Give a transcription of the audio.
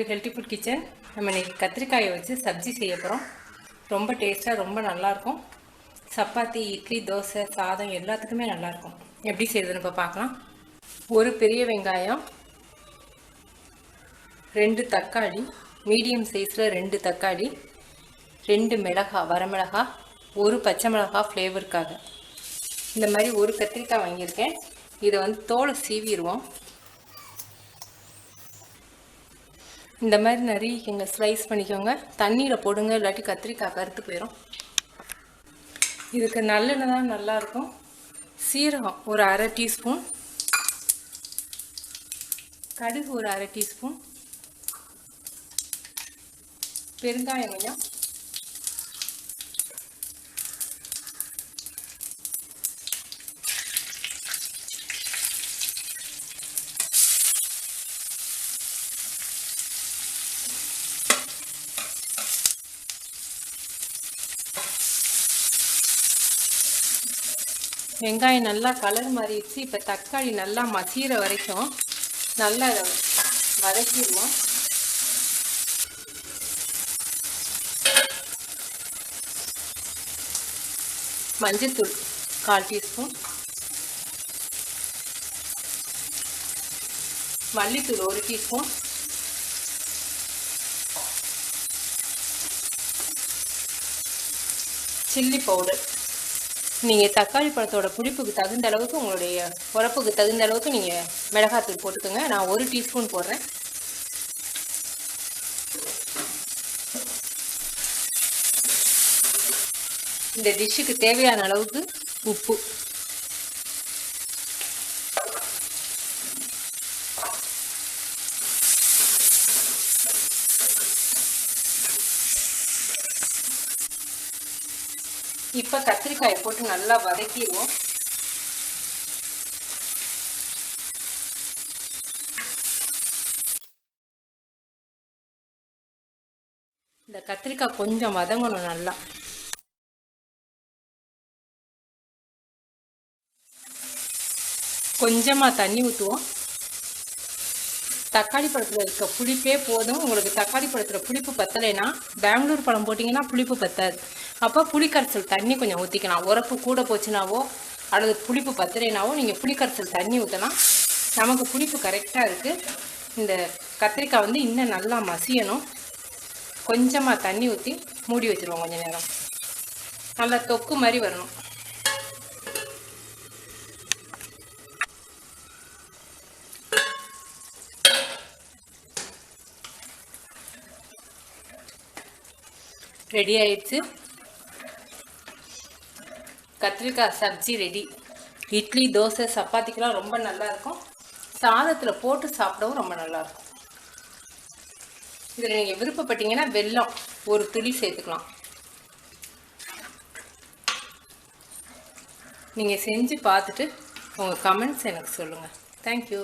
To healthy food kitchen. நம்ம இன்றைக்கி கத்திரிக்காயை வச்சு சப்ஜி செய்ய போகிறோம். ரொம்ப டேஸ்ட்டாக ரொம்ப நல்லாயிருக்கும். சப்பாத்தி, இட்லி, தோசை, சாதம் எல்லாத்துக்குமே நல்லாயிருக்கும். எப்படி செய்யுதுன்னு இப்போ பார்க்கலாம். ஒரு பெரிய வெங்காயம், 2 தக்காளி, மீடியம் சைஸில் 2 தக்காளி, 2 மிளகாய், வரமிளகாய், 1 பச்சை மிளகாய் ஃப்ளேவருக்காக. இந்த மாதிரி ஒரு கத்திரிக்காய் வாங்கியிருக்கேன். இதை வந்து தோலை சீவிடுவோம். இந்த மாதிரி நிறைய ஸ்லைஸ் பண்ணிக்கோங்க. தண்ணியில் போடுங்க, இல்லாட்டி கத்திரிக்காய் கருத்து போயிடும். இதுக்கு நல்லெண்ணெய் தான் நல்லாயிருக்கும். சீரகம் ஒரு 1/2 டீஸ்பூன், கடுகு ஒரு 1/2 டீஸ்பூன், பெருங்காயம் கொஞ்சம், வெங்காயம் நல்லா கலர் மாறிடுச்சு. இப்போ தக்காளி நல்லா மசிகிற வரைக்கும் நல்லா வதக்கிடுவோம். மஞ்சள்தூள் 1/4 டீஸ்பூன், மல்லித்தூள் 1 டீஸ்பூன், சில்லி பவுடர். நீங்கள் தக்காளி பழத்தோட புளிப்புக்கு தகுந்த அளவுக்கு, உங்களுடைய உரப்புக்கு தகுந்த அளவுக்கு நீங்கள் மிளகாத்தூள் போட்டுக்கோங்க. நான் 1 டீஸ்பூன் போடுறேன். இந்த டிஷ்ஷுக்கு தேவையான அளவுக்கு உப்பு. இப்போ கத்திரிக்காயை போட்டு நல்லா வதக்கிடுவோம். இந்த கத்திரிக்காய் கொஞ்சம் வதங்கணும் நல்லா. கொஞ்சமாக தண்ணி ஊற்றுவோம். தக்காளி பழத்தில் இருக்க புளிப்பே போதும். உங்களுக்கு தக்காளி பழத்தில் புளிப்பு பத்தலைன்னா பெங்களூர் பழம் போட்டிங்கன்னா புளிப்பு பத்தாது. அப்போ புளிக்கரைசல் தண்ணி கொஞ்சம் ஊற்றிக்கலாம். உரப்பு கூட போச்சுனாவோ அல்லது புளிப்பு பத்தலைனாவோ நீங்கள் புளிக்கரைசல் தண்ணி ஊற்றலாம். நமக்கு புளிப்பு கரெக்டாக இருக்குது. இந்த கத்திரிக்காய் வந்து இன்னும் நல்லா மசியணும். கொஞ்சமாக தண்ணி ஊற்றி மூடி வச்சுருவோம். கொஞ்சம் நேரம் நல்லா தொக்கு மாதிரி வரணும். ரெடி ஆயிடுச்சு. கத்திரிக்காய் சப்ஜி ரெடி. இட்லி, தோசை, சப்பாத்திக்கெலாம் ரொம்ப நல்லாயிருக்கும். சாதத்தில் போட்டு சாப்பிடவும் ரொம்ப நல்லாயிருக்கும். இதில் நீங்கள் விருப்பப்பட்டீங்கன்னா வெல்லம் ஒரு துளி சேர்த்துக்கலாம். நீங்கள் செஞ்சு பார்த்துட்டு உங்கள் கமெண்ட்ஸ் எனக்கு சொல்லுங்கள். தேங்க்யூ.